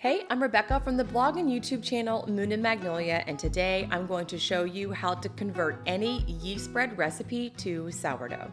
Hey, I'm Rebecca from the blog and YouTube channel Moon and Magnolia, and today I'm going to show you how to convert any yeast bread recipe to sourdough.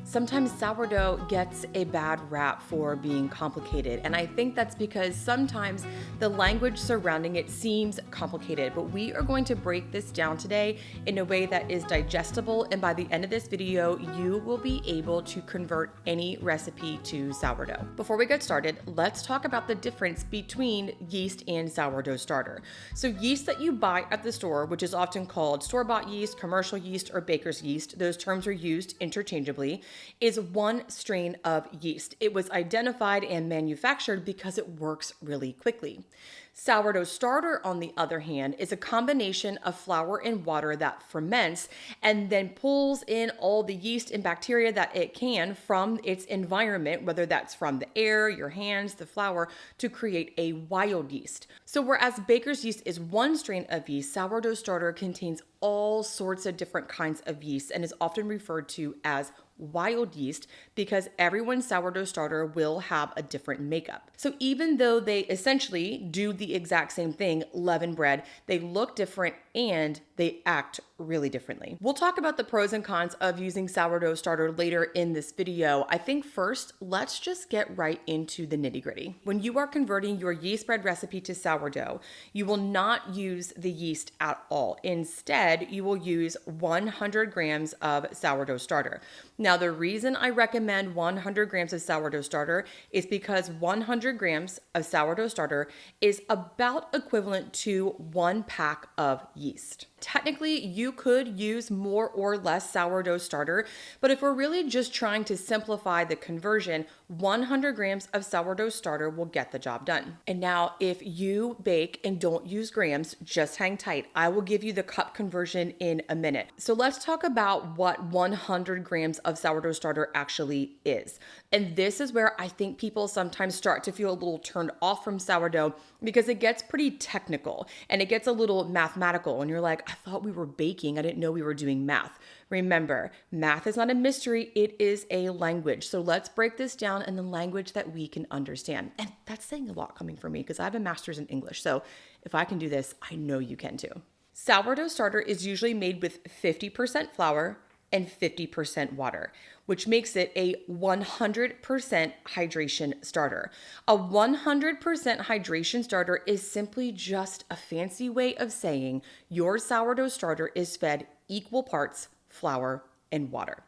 Sometimes sourdough gets a bad rap for being complicated, and I think that's because sometimes the language surrounding it seems complicated, but we are going to break this down today in a way that is digestible, and by the end of this video, you will be able to convert any recipe to sourdough. Before we get started, let's talk about the difference between yeast and sourdough starter. So yeast that you buy at the store, which is often called store-bought yeast, commercial yeast, or baker's yeast, those terms are used interchangeably, is one strain of yeast. It was identified and manufactured because it works really quickly. Sourdough starter, on the other hand, is a combination of flour and water that ferments and then pulls in all the yeast and bacteria that it can from its environment, whether that's from the air, your hands, the flour, to create a wild yeast. So whereas baker's yeast is one strain of yeast, sourdough starter contains all sorts of different kinds of yeast and is often referred to as wild yeast because everyone's sourdough starter will have a different makeup. So even though they essentially do the exact same thing, leaven bread, they look different and they act really differently. We'll talk about the pros and cons of using sourdough starter later in this video. I think first, let's just get right into the nitty-gritty. When you are converting your yeast bread recipe to sourdough, you will not use the yeast at all. Instead, you will use 100 grams of sourdough starter. Now, the reason I recommend 100 grams of sourdough starter is because 100 grams of sourdough starter is about equivalent to 1 pack of yeast. Technically, you could use more or less sourdough starter, but if we're really just trying to simplify the conversion, 100 grams of sourdough starter will get the job done. And now, if you bake and don't use grams, just hang tight. I will give you the cup conversion in a minute. So let's talk about what 100 grams of sourdough starter actually is. And this is where I think people sometimes start to feel a little turned off from sourdough because it gets pretty technical and it gets a little mathematical. And you're like, I thought we were baking. I didn't know we were doing math. Remember, math is not a mystery. It is a language. So let's break this down in the language that we can understand. And that's saying a lot coming from me because I have a master's in English. So if I can do this, I know you can too. Sourdough starter is usually made with 50% flour and 50% water, which makes it a 100% hydration starter. A 100% hydration starter is simply just a fancy way of saying your sourdough starter is fed equal parts flour and water.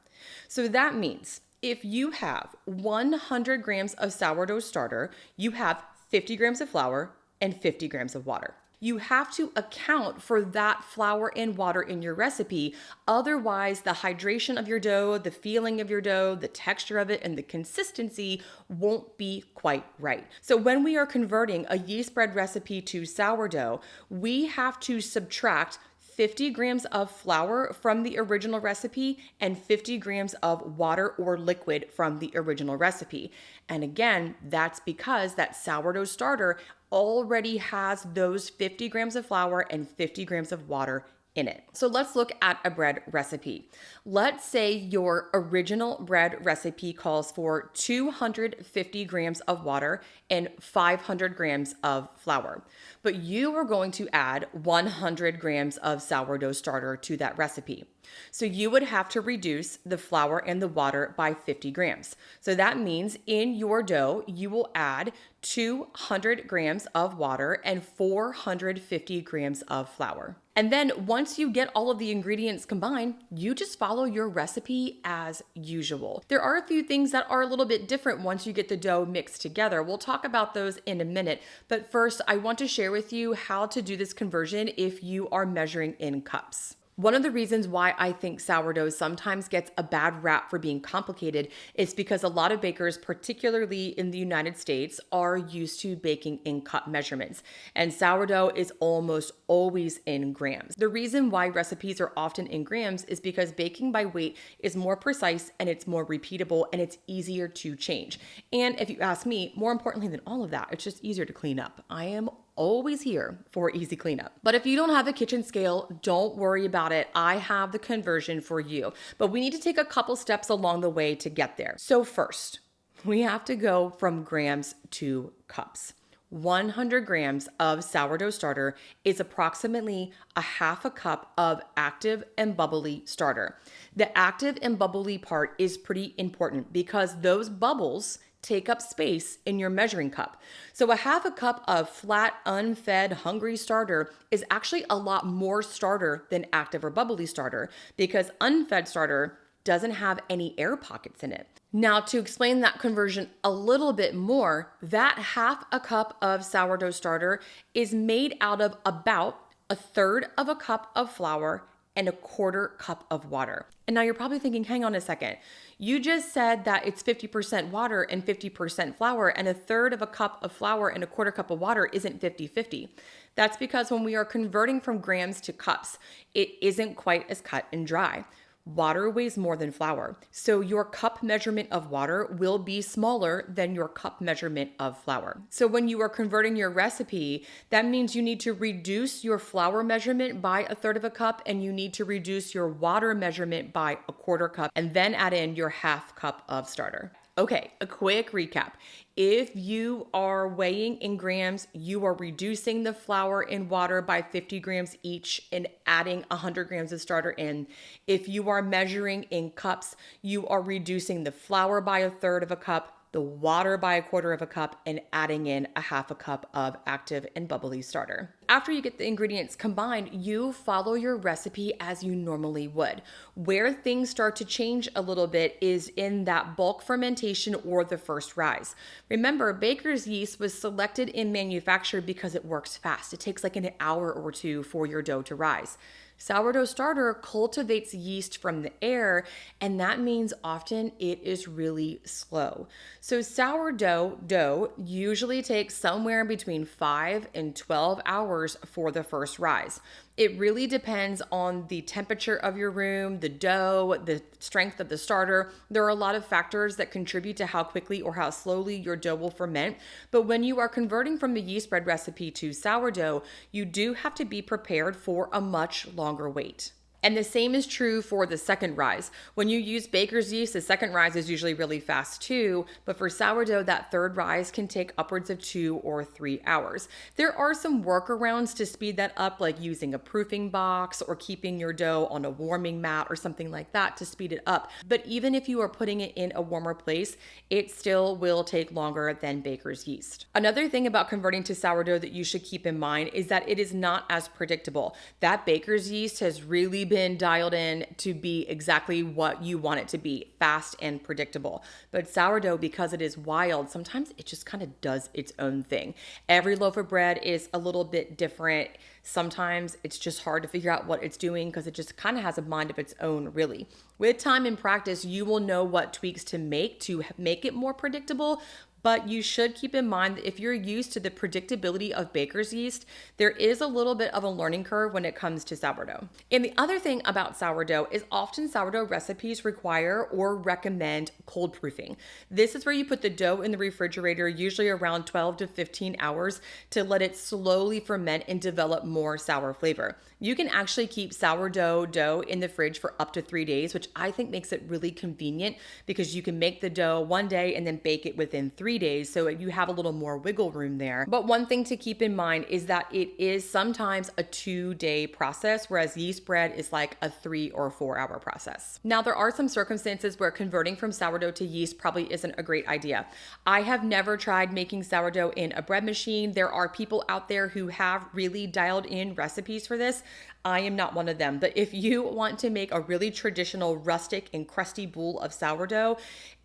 So that means if you have 100 grams of sourdough starter, you have 50 grams of flour and 50 grams of water. You have to account for that flour and water in your recipe. Otherwise, the hydration of your dough, the feeling of your dough, the texture of it, and the consistency won't be quite right. So when we are converting a yeast bread recipe to sourdough, we have to subtract 50 grams of flour from the original recipe and 50 grams of water or liquid from the original recipe. And again, that's because that sourdough starter already has those 50 grams of flour and 50 grams of water in it. So let's look at a bread recipe. Let's say your original bread recipe calls for 250 grams of water and 500 grams of flour, but you are going to add 100 grams of sourdough starter to that recipe. So you would have to reduce the flour and the water by 50 grams. So that means in your dough, you will add 200 grams of water and 450 grams of flour. And then once you get all of the ingredients combined, you just follow your recipe as usual. There are a few things that are a little bit different once you get the dough mixed together. We'll talk about those in a minute. But first, I want to share with you how to do this conversion if you are measuring in cups. One of the reasons why I think sourdough sometimes gets a bad rap for being complicated is because a lot of bakers, particularly in the United States, are used to baking in cup measurements, and sourdough is almost always in grams. The reason why recipes are often in grams is because baking by weight is more precise and it's more repeatable and it's easier to change. And if you ask me, more importantly than all of that, it's just easier to clean up. I am always here for easy cleanup. But if you don't have a kitchen scale, don't worry about it. I have the conversion for you. But we need to take a couple steps along the way to get there. So first, we have to go from grams to cups. 100 grams of sourdough starter is approximately a half a cup of active and bubbly starter. The active and bubbly part is pretty important because those bubbles take up space in your measuring cup. So a half a cup of flat, unfed, hungry starter is actually a lot more starter than active or bubbly starter because unfed starter doesn't have any air pockets in it. Now, to explain that conversion a little bit more, that half a cup of sourdough starter is made out of about a third of a cup of flour and a quarter cup of water. And now you're probably thinking, hang on a second. You just said that it's 50% water and 50% flour, and a third of a cup of flour and a quarter cup of water isn't 50-50. That's because when we are converting from grams to cups, it isn't quite as cut and dry. Water weighs more than flour, so your cup measurement of water will be smaller than your cup measurement of flour. So when you are converting your recipe, that means you need to reduce your flour measurement by a third of a cup, and you need to reduce your water measurement by a quarter cup, and then add in your half cup of starter. Okay, a quick recap. If you are weighing in grams, you are reducing the flour and water by 50 grams each and adding 100 grams of starter in. If you are measuring in cups, you are reducing the flour by a third of a cup, the water by a quarter of a cup, and adding in a half a cup of active and bubbly starter. After you get the ingredients combined, you follow your recipe as you normally would. Where things start to change a little bit is in that bulk fermentation or the first rise. Remember, baker's yeast was selected and manufactured because it works fast. It takes like an hour or two for your dough to rise. Sourdough starter cultivates yeast from the air, and that means often it is really slow. So sourdough dough usually takes somewhere between 5 and 12 hours for the first rise. It really depends on the temperature of your room, the dough, the strength of the starter. There are a lot of factors that contribute to how quickly or how slowly your dough will ferment. But when you are converting from the yeast bread recipe to sourdough, you do have to be prepared for a much longer wait. And the same is true for the second rise. When you use baker's yeast, the second rise is usually really fast too, but for sourdough, that third rise can take upwards of 2 or 3 hours. There are some workarounds to speed that up, like using a proofing box or keeping your dough on a warming mat or something like that to speed it up. But even if you are putting it in a warmer place, it still will take longer than baker's yeast. Another thing about converting to sourdough that you should keep in mind is that it is not as predictable. That baker's yeast has really been dialed in to be exactly what you want it to be, fast and predictable. But sourdough, because it is wild, sometimes it just kind of does its own thing. Every loaf of bread is a little bit different. Sometimes it's just hard to figure out what it's doing because it just kind of has a mind of its own, really. With time and practice, you will know what tweaks to make it more predictable. But you should keep in mind that if you're used to the predictability of baker's yeast, there is a little bit of a learning curve when it comes to sourdough. And the other thing about sourdough is often sourdough recipes require or recommend cold proofing. This is where you put the dough in the refrigerator, usually around 12 to 15 hours, to let it slowly ferment and develop more sour flavor. You can actually keep sourdough dough in the fridge for up to 3 days, which I think makes it really convenient because you can make the dough one day and then bake it within 3 days, so you have a little more wiggle room there. But one thing to keep in mind is that it is sometimes a 2-day process, whereas yeast bread is like a 3 or 4 hour process. Now, there are some circumstances where converting from sourdough to yeast probably isn't a great idea. I have never tried making sourdough in a bread machine. There are people out there who have really dialed in recipes for this. I am not one of them, but if you want to make a really traditional rustic and crusty bowl of sourdough,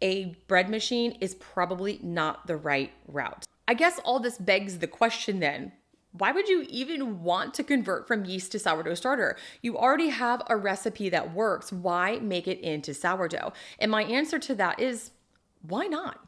a bread machine is probably not the right route. I guess all this begs the question then, why would you even want to convert from yeast to sourdough starter? You already have a recipe that works. Why make it into sourdough? And my answer to that is, why not?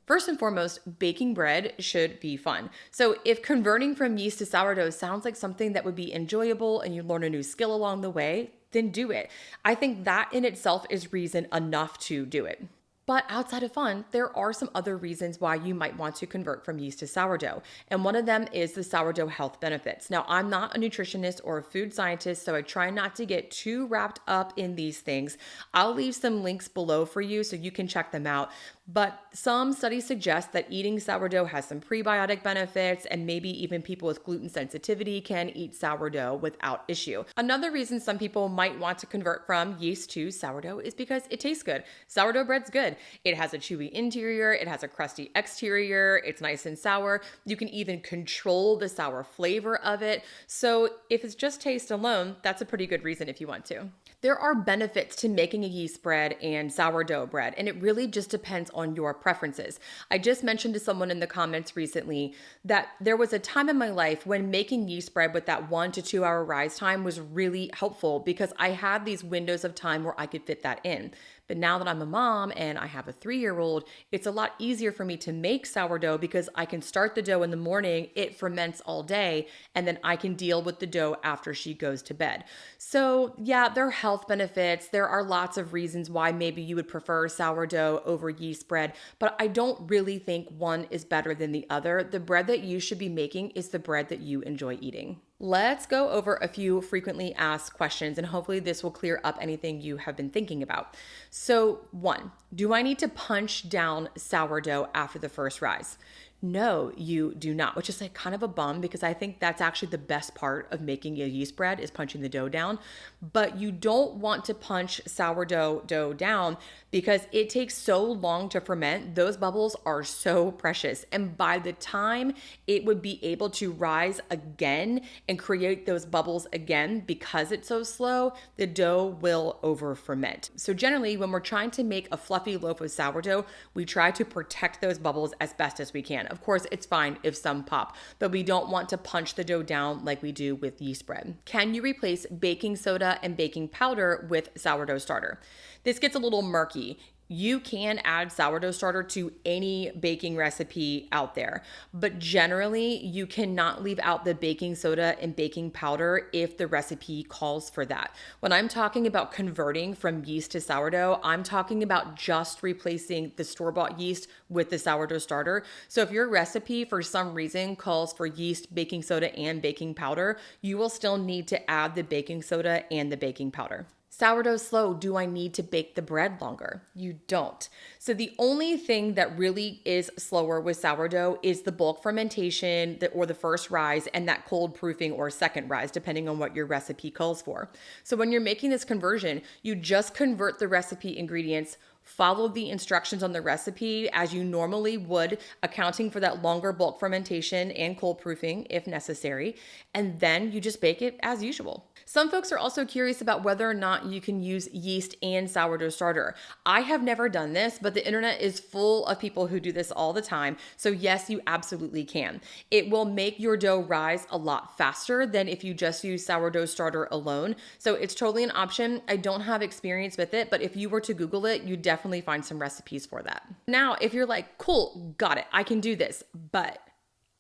First and foremost, baking bread should be fun. So if converting from yeast to sourdough sounds like something that would be enjoyable and you learn a new skill along the way, then do it. I think that in itself is reason enough to do it. But outside of fun, there are some other reasons why you might want to convert from yeast to sourdough. And one of them is the sourdough health benefits. Now, I'm not a nutritionist or a food scientist, so I try not to get too wrapped up in these things. I'll leave some links below for you so you can check them out. But some studies suggest that eating sourdough has some prebiotic benefits, and maybe even people with gluten sensitivity can eat sourdough without issue. Another reason some people might want to convert from yeast to sourdough is because it tastes good. Sourdough bread's good. It has a chewy interior, it has a crusty exterior, it's nice and sour. You can even control the sour flavor of it. So if it's just taste alone, that's a pretty good reason if you want to. There are benefits to making a yeast bread and sourdough bread, and it really just depends on your preferences. I just mentioned to someone in the comments recently that there was a time in my life when making yeast bread with that 1 to 2 hour rise time was really helpful because I had these windows of time where I could fit that in. But now that I'm a mom and I have a 3-year-old, it's a lot easier for me to make sourdough because I can start the dough in the morning, it ferments all day, and then I can deal with the dough after she goes to bed. So yeah, there are health benefits. There are lots of reasons why maybe you would prefer sourdough over yeast bread, but I don't really think one is better than the other. The bread that you should be making is the bread that you enjoy eating. Let's go over a few frequently asked questions, and hopefully this will clear up anything you have been thinking about. So 1, do I need to punch down sourdough after the first rise? No, you do not, which is like kind of a bum because I think that's actually the best part of making a yeast bread is punching the dough down. But you don't want to punch sourdough dough down because it takes so long to ferment. Those bubbles are so precious. And by the time it would be able to rise again and create those bubbles again, because it's so slow, the dough will over ferment. So generally, when we're trying to make a fluffy loaf of sourdough, we try to protect those bubbles as best as we can. Of course, it's fine if some pop, but we don't want to punch the dough down like we do with yeast bread. Can you replace baking soda and baking powder with sourdough starter? This gets a little murky. You can add sourdough starter to any baking recipe out there, but generally you cannot leave out the baking soda and baking powder if the recipe calls for that. When I'm talking about converting from yeast to sourdough, I'm talking about just replacing the store-bought yeast with the sourdough starter. So if your recipe for some reason calls for yeast, baking soda, and baking powder, you will still need to add the baking soda and the baking powder. Sourdough slow, do I need to bake the bread longer? You don't. So the only thing that really is slower with sourdough is the bulk fermentation or the first rise and that cold proofing or second rise, depending on what your recipe calls for. So when you're making this conversion, you just convert the recipe ingredients, follow the instructions on the recipe as you normally would, accounting for that longer bulk fermentation and cold proofing if necessary, and then you just bake it as usual. Some folks are also curious about whether or not you can use yeast and sourdough starter. I have never done this, but the internet is full of people who do this all the time. So yes, you absolutely can. It will make your dough rise a lot faster than if you just use sourdough starter alone. So it's totally an option. I don't have experience with it, but if you were to Google it, you'd definitely find some recipes for that. Now, if you're like, cool, got it, I can do this, but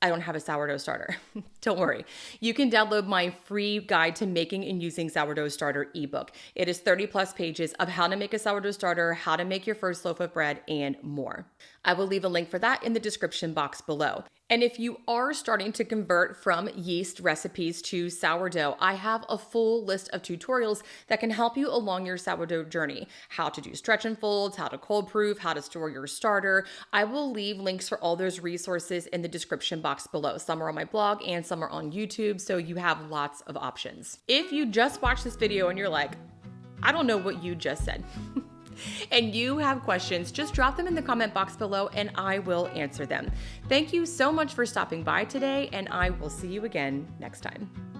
I don't have a sourdough starter. Don't worry. You can download my free guide to making and using sourdough starter ebook. It is 30 plus pages of how to make a sourdough starter, how to make your first loaf of bread, and more. I will leave a link for that in the description box below. And if you are starting to convert from yeast recipes to sourdough, I have a full list of tutorials that can help you along your sourdough journey. How to do stretch and folds, how to cold proof, how to store your starter. I will leave links for all those resources in the description box below. Some are on my blog and some are on YouTube, so you have lots of options. If you just watched this video and you're like, I don't know what you just said, and you have questions, just drop them in the comment box below and I will answer them. Thank you so much for stopping by today, and I will see you again next time.